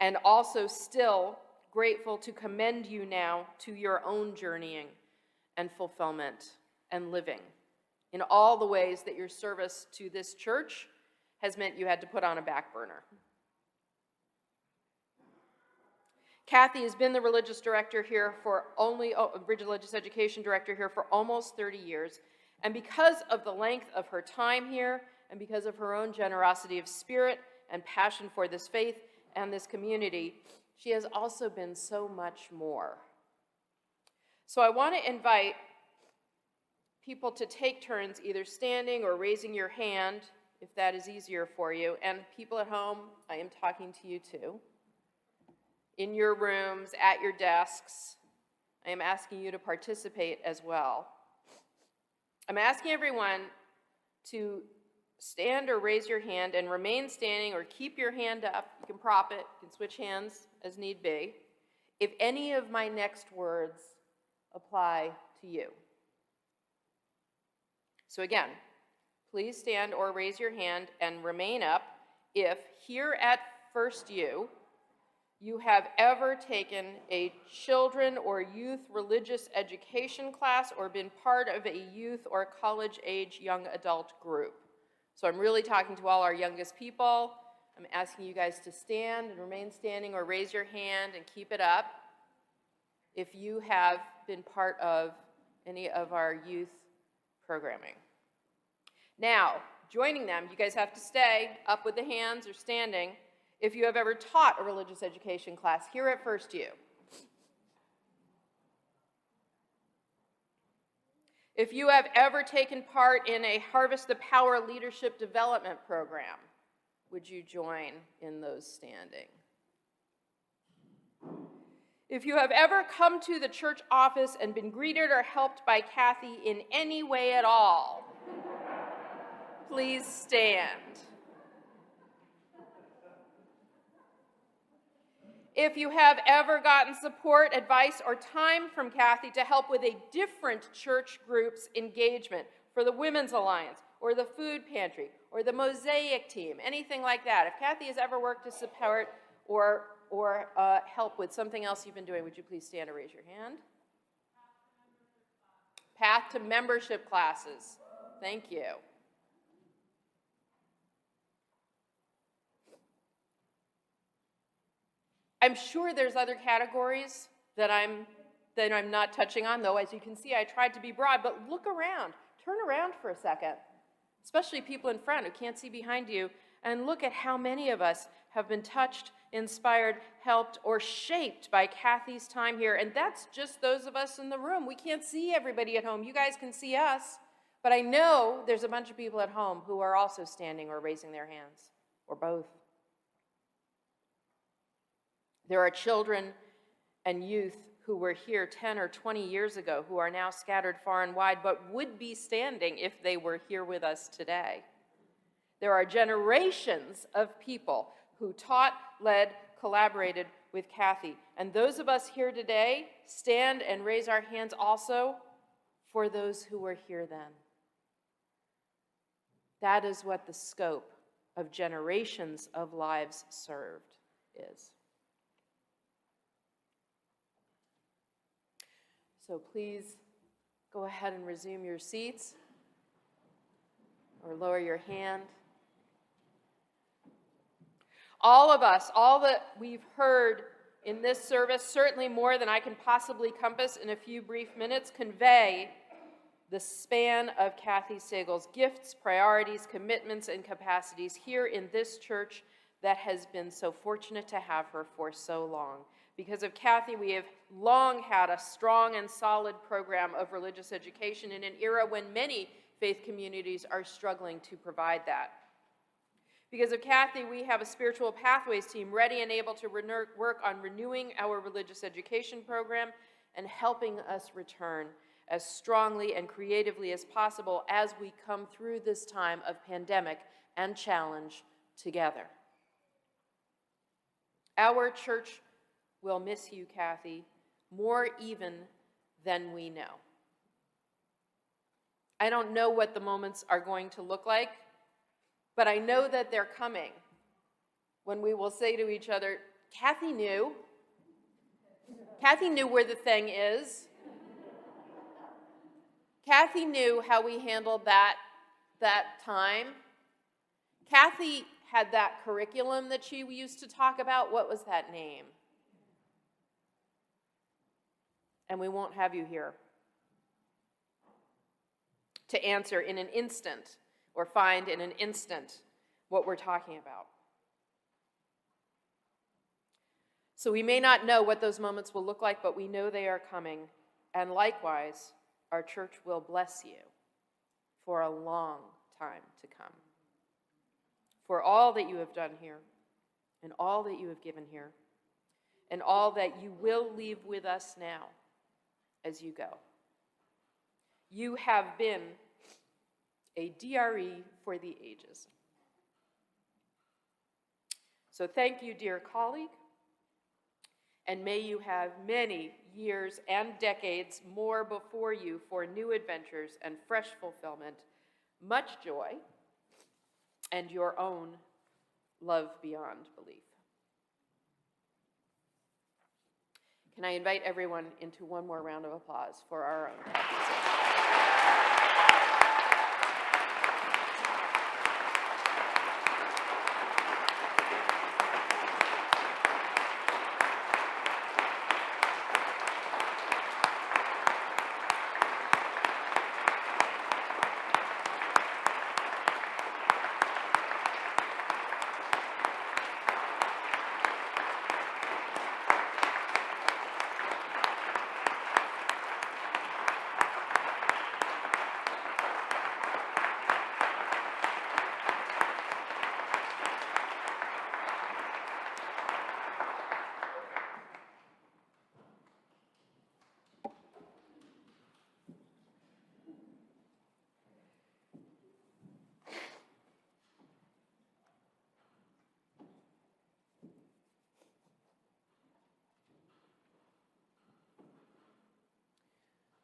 And also still grateful to commend you now to your own journeying and fulfillment and living in all the ways that your service to this church has meant you had to put on a back burner. Kathy has been the religious education director here for almost 30 years. And because of the length of her time here, and because of her own generosity of spirit and passion for this faith and this community, she has also been so much more. So I want to invite people to take turns either standing or raising your hand, if that is easier for you. And people at home, I am talking to you too. In your rooms, at your desks, I am asking you to participate as well. I'm asking everyone to stand or raise your hand and remain standing or keep your hand up. You can prop it, you can switch hands as need be, if any of my next words apply to you. So again, please stand or raise your hand and remain up if here at First you have ever taken a children or youth religious education class or been part of a youth or college-age young adult group. So I'm really talking to all our youngest people. I'm asking you guys to stand and remain standing or raise your hand and keep it up if you have been part of any of our youth programming. Now, joining them, you guys have to stay up with the hands or standing if you have ever taught a religious education class here at First U. If you have ever taken part in a Harvest the Power leadership development program, would you join in those standing? If you have ever come to the church office and been greeted or helped by Kathy in any way at all, please stand. If you have ever gotten support, advice, or time from Kathy to help with a different church group's engagement for the Women's Alliance, or the food pantry, or the Mosaic team, anything like that, if Kathy has ever worked to support or help with something else you've been doing, would you please stand or raise your hand? Path to membership classes. Thank you. I'm sure there's other categories that I'm not touching on, though, as you can see, I tried to be broad, but look around. Turn around for a second, especially people in front who can't see behind you, and look at how many of us have been touched, inspired, helped, or shaped by Kathy's time here. And that's just those of us in the room. We can't see everybody at home. You guys can see us, but I know there's a bunch of people at home who are also standing or raising their hands, or both. There are children and youth who were here 10 or 20 years ago who are now scattered far and wide, but would be standing if they were here with us today. There are generations of people who taught, led, collaborated with Kathy. And those of us here today stand and raise our hands also for those who were here then. That is what the scope of generations of lives served is. So please go ahead and resume your seats or lower your hand. All of us, all that we've heard in this service, certainly more than I can possibly compass in a few brief minutes, convey the span of Kathy Sagal's gifts, priorities, commitments, and capacities here in this church that has been so fortunate to have her for so long. Because of Kathy, we have long had a strong and solid program of religious education in an era when many faith communities are struggling to provide that. Because of Kathy, we have a spiritual pathways team ready and able to work on renewing our religious education program and helping us return as strongly and creatively as possible as we come through this time of pandemic and challenge together. Our church will miss you, Kathy, more even than we know. I don't know what the moments are going to look like, but I know that they're coming when we will say to each other, Kathy knew. Kathy knew where the thing is. Kathy knew how we handled that time. Kathy had that curriculum that she used to talk about. What was that name? And we won't have you here to answer in an instant or find in an instant what we're talking about. So we may not know what those moments will look like, but we know they are coming. And likewise, our church will bless you for a long time to come. For all that you have done here, and all that you have given here, and all that you will leave with us now as you go. You have been a DRE for the ages. So thank you, dear colleague, and may you have many years and decades more before you for new adventures and fresh fulfillment, much joy, and your own love beyond belief. Can I invite everyone into one more round of applause for our own Kathy Sagal.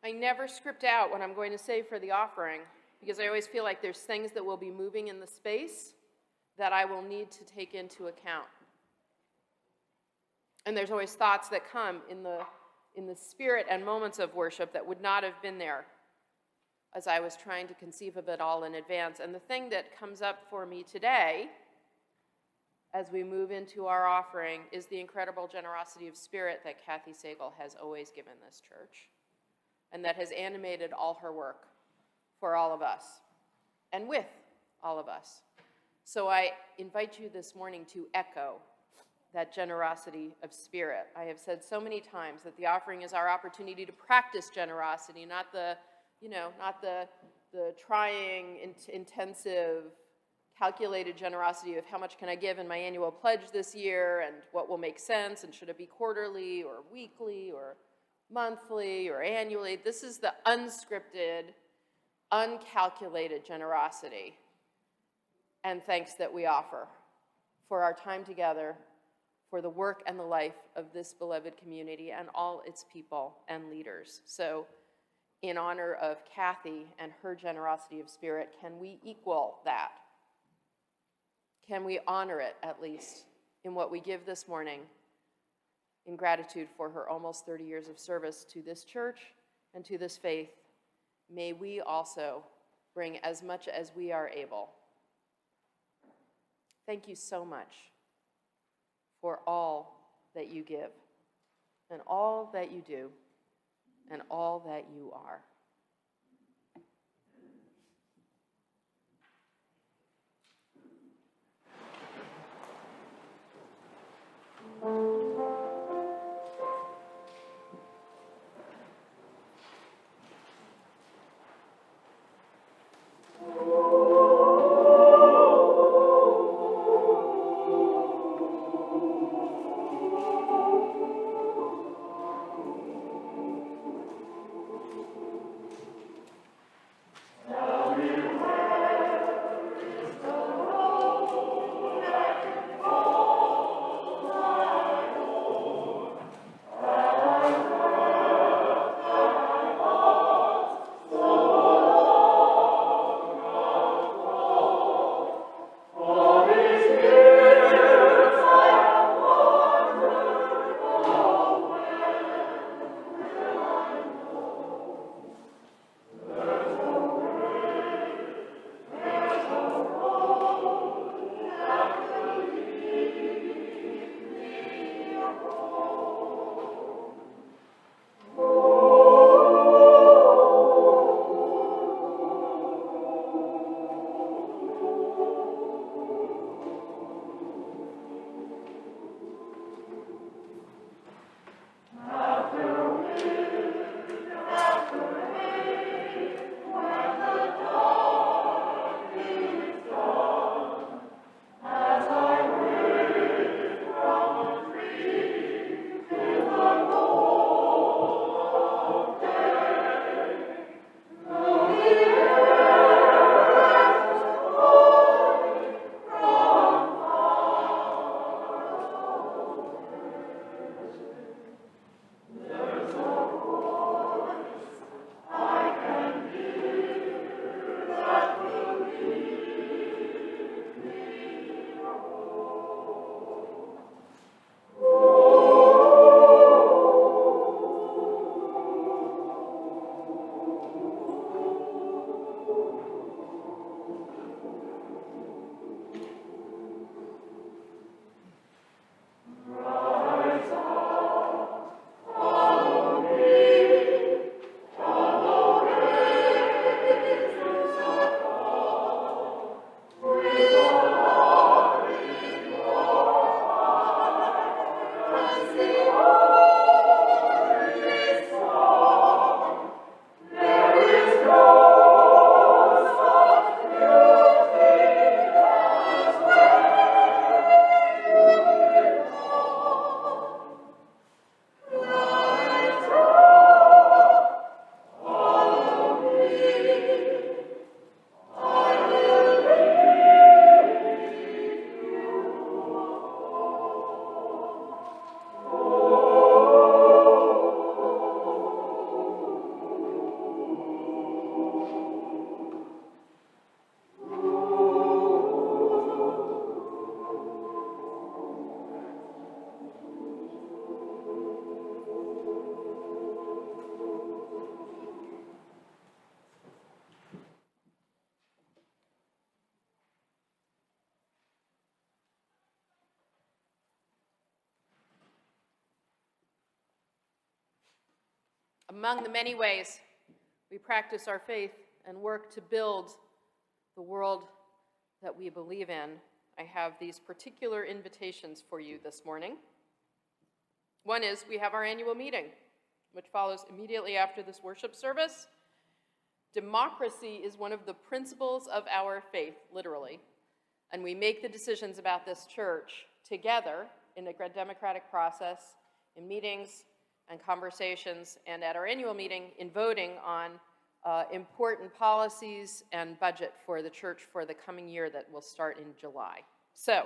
I never script out what I'm going to say for the offering because I always feel like there's things that will be moving in the space that I will need to take into account. And there's always thoughts that come in the spirit and moments of worship that would not have been there as I was trying to conceive of it all in advance. And the thing that comes up for me today as we move into our offering is the incredible generosity of spirit that Kathy Sagal has always given this church, and that has animated all her work for all of us, and with all of us. So I invite you this morning to echo that generosity of spirit. I have said so many times that the offering is our opportunity to practice generosity, not the trying, intensive, calculated generosity of how much can I give in my annual pledge this year, and what will make sense, and should it be quarterly or weekly or monthly or annually. This is the unscripted, uncalculated generosity and thanks that we offer for our time together, for the work and the life of this beloved community and all its people and leaders. So in honor of Kathy and her generosity of spirit, can we equal that? can we honor it at least in what we give this morning in gratitude for her almost 30 years of service to this church and to this faith. May we also bring as much as we are able. Thank you so much for all that you give and all that you do and all that you are. Among the many ways we practice our faith and work to build the world that we believe in, I have these particular invitations for you this morning. One is we have our annual meeting, which follows immediately after this worship service. Democracy is one of the principles of our faith, literally, and we make the decisions about this church together in a democratic process, in meetings and conversations, and at our annual meeting in voting on important policies and budget for the church for the coming year that will start in July. So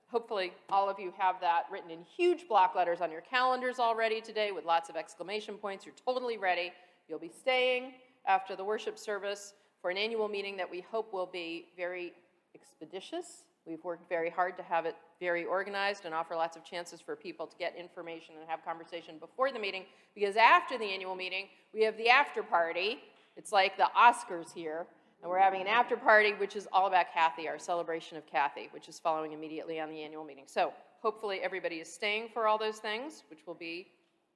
hopefully all of you have that written in huge block letters on your calendars already today with lots of exclamation points. You're totally ready. You'll be staying after the worship service for an annual meeting that we hope will be very expeditious We've worked very hard to have it very organized and offer lots of chances for people to get information and have conversation before the meeting, because after the annual meeting, we have the after party. It's like the Oscars here, and we're having an after party, which is all about Kathy, our celebration of Kathy, which is following immediately on the annual meeting. So hopefully everybody is staying for all those things, which will be,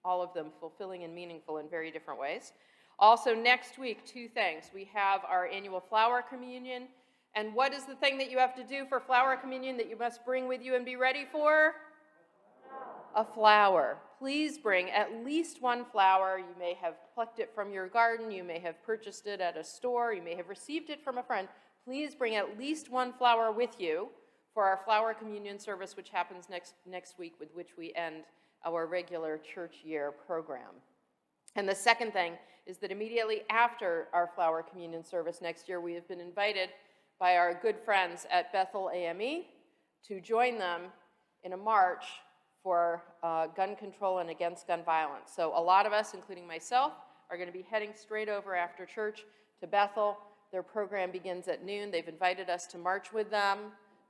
all of them, fulfilling and meaningful in very different ways. Also, next week, 2 things. We have our annual flower communion. And what is the thing that you have to do for flower communion that you must bring with you and be ready for? A flower. Please bring at least 1 flower. You may have plucked it from your garden. You may have purchased it at a store. You may have received it from a friend. Please bring at least 1 flower with you for our flower communion service, which happens next week, with which we end our regular church year program. And the second thing is that immediately after our flower communion service next year, we have been invited by our good friends at Bethel AME to join them in a march for gun control and against gun violence. So a lot of us, including myself, are going to be heading straight over after church to Bethel. Their program begins at noon. They've invited us to march with them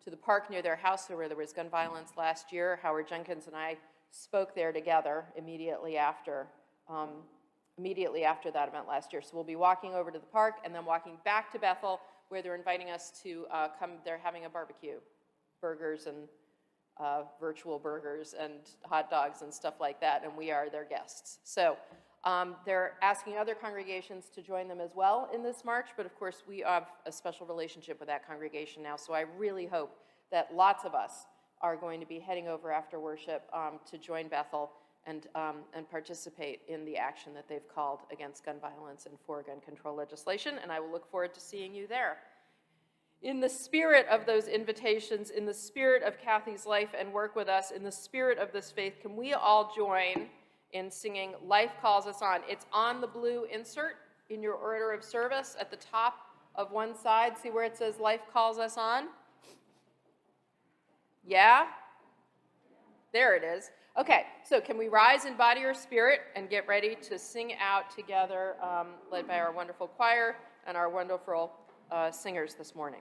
to the park near their house where there was gun violence last year. Howard Jenkins and I spoke there together immediately after that event last year. So we'll be walking over to the park and then walking back to Bethel, where they're inviting us to come. They're having a barbecue, burgers and virtual burgers and hot dogs and stuff like that, and we are their guests. So they're asking other congregations to join them as well in this march, but of course we have a special relationship with that congregation now, so I really hope that lots of us are going to be heading over after worship to join Bethel and participate in the action that they've called against gun violence and for gun control legislation, and I will look forward to seeing you there. In the spirit of those invitations, in the spirit of Kathy's life and work with us, in the spirit of this faith, can we all join in singing Life Calls Us On? It's on the blue insert in your order of service at the top of one side. See where it says Life Calls Us On? Yeah? There it is. Okay, so can we rise in body or spirit and get ready to sing out together, led by our wonderful choir and our wonderful singers this morning.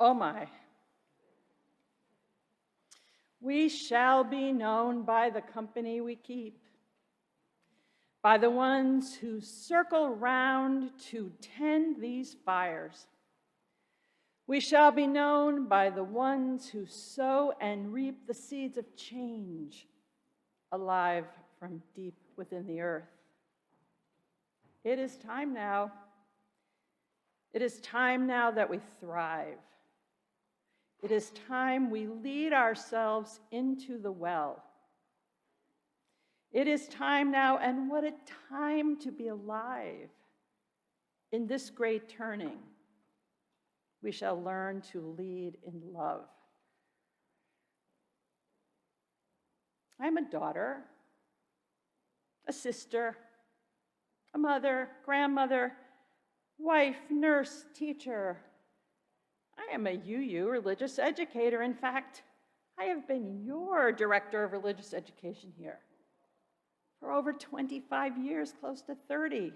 Oh my. We shall be known by the company we keep, by the ones who circle round to tend these fires. We shall be known by the ones who sow and reap the seeds of change, alive from deep within the earth. It is time now. It is time now that we thrive. It is time we lead ourselves into the well. It is time now, and what a time to be alive. In this great turning, we shall learn to lead in love. I'm a daughter, a sister, a mother, grandmother, wife, nurse, teacher. I am a UU religious educator. In fact, I have been your director of religious education here for over 25 years, close to 30.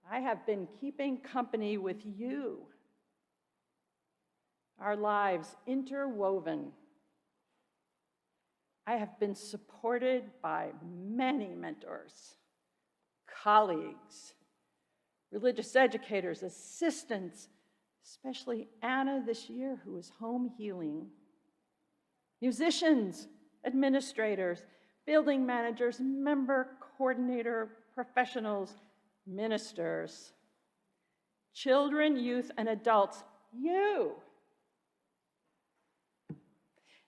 I have been keeping company with you, our lives interwoven. I have been supported by many mentors, colleagues, religious educators, assistants, especially Anna this year, who is home healing, musicians, administrators, building managers, member coordinator, professionals, ministers, children, youth, and adults, you.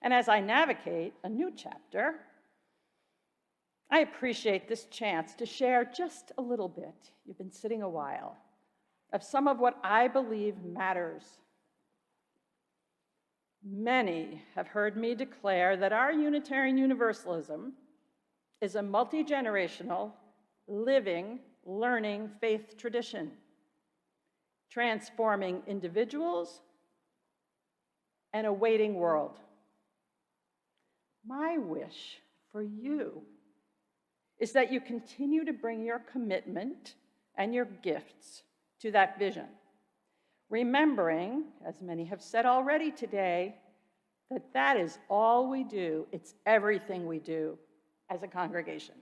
And as I navigate a new chapter, I appreciate this chance to share just a little bit, you've been sitting a while, of some of what I believe matters. Many have heard me declare that our Unitarian Universalism is a multi-generational, living, learning faith tradition, transforming individuals and a waiting world. My wish for you is that you continue to bring your commitment and your gifts to that vision, remembering, as many have said already today, that that is all we do. It's everything we do as a congregation.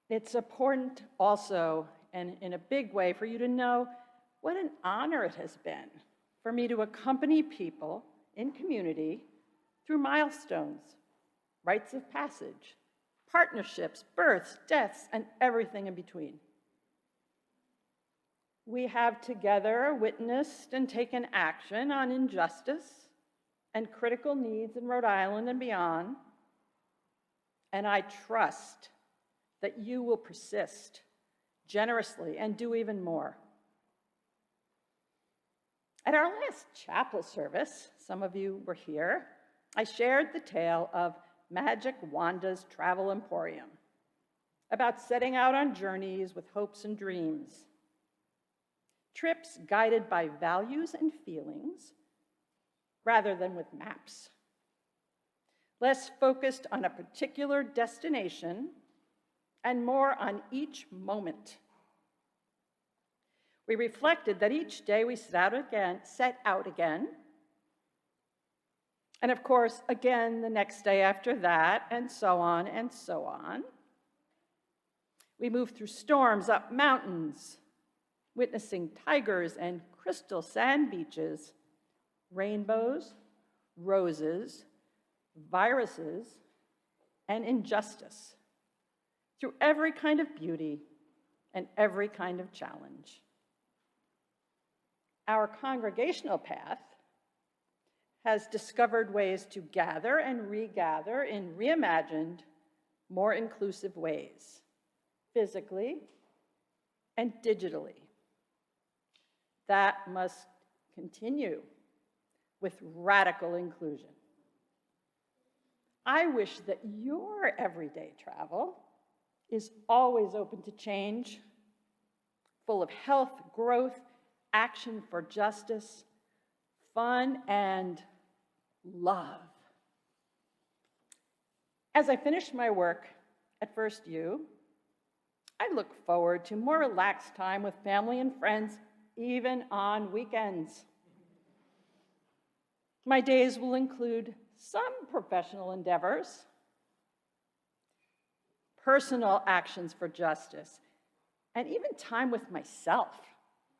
It's important also, and in a big way, for you to know what an honor it has been for me to accompany people in community through milestones, rites of passage, partnerships, births, deaths, and everything in between. We have together witnessed and taken action on injustice and critical needs in Rhode Island and beyond, and I trust that you will persist generously and do even more. At our last chapel service, some of you were here, I shared the tale of Magic Wanda's Travel Emporium, about setting out on journeys with hopes and dreams, trips guided by values and feelings rather than with maps, less focused on a particular destination and more on each moment. We reflected that each day we set out again, and of course, again the next day after that, and so on and so on. We moved through storms, up mountains, witnessing tigers and crystal sand beaches, rainbows, roses, viruses, and injustice, through every kind of beauty and every kind of challenge. Our congregational path has discovered ways to gather and regather in reimagined, more inclusive ways, physically and digitally. That must continue with radical inclusion. I wish that your everyday travel is always open to change, full of health, growth, action for justice, fun, and love. As I finish my work at First U, I look forward to more relaxed time with family and friends even on weekends. My days will include some professional endeavors, personal actions for justice, and even time with myself.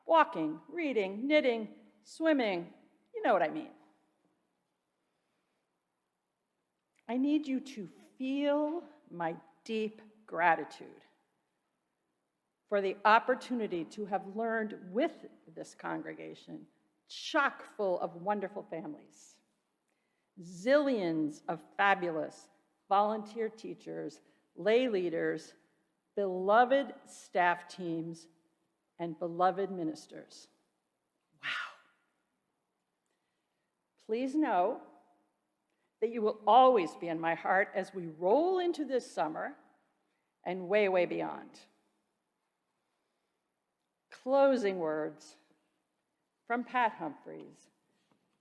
Walking, reading, knitting, swimming, you know what I mean. I need you to feel my deep gratitude for the opportunity to have learned with this congregation, chock full of wonderful families, zillions of fabulous volunteer teachers, lay leaders, beloved staff teams, and beloved ministers. Wow. Please know that you will always be in my heart as we roll into this summer and way, way beyond. Closing words from Pat Humphreys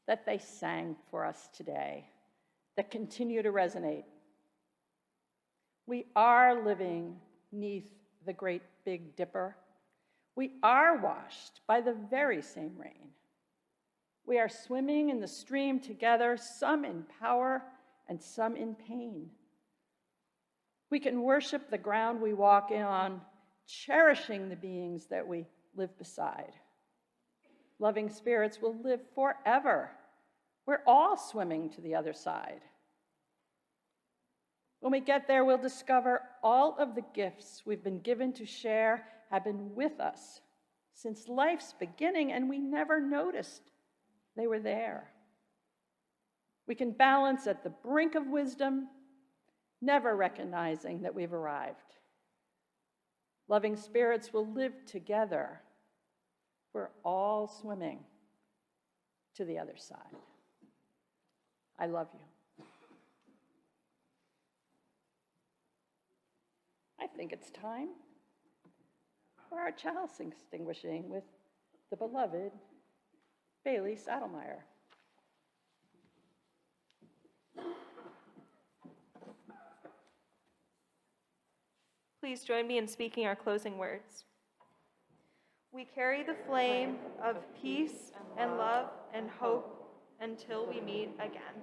that they sang for us today that continue to resonate. We are living neath the great Big Dipper. We are washed by the very same rain. We are swimming in the stream together, some in power and some in pain. We can worship the ground we walk on, cherishing the beings that we live beside. Loving spirits will live forever. We're all swimming to the other side. When we get there, we'll discover all of the gifts we've been given to share have been with us since life's beginning, and we never noticed they were there. We can balance at the brink of wisdom, never recognizing that we've arrived. Loving spirits will live together. We're all swimming to the other side. I love you. I think it's time for our chalice extinguishing with the beloved Bailey Saddlemyer. Please join me in speaking our closing words. We carry the flame of peace and love and hope until we meet again.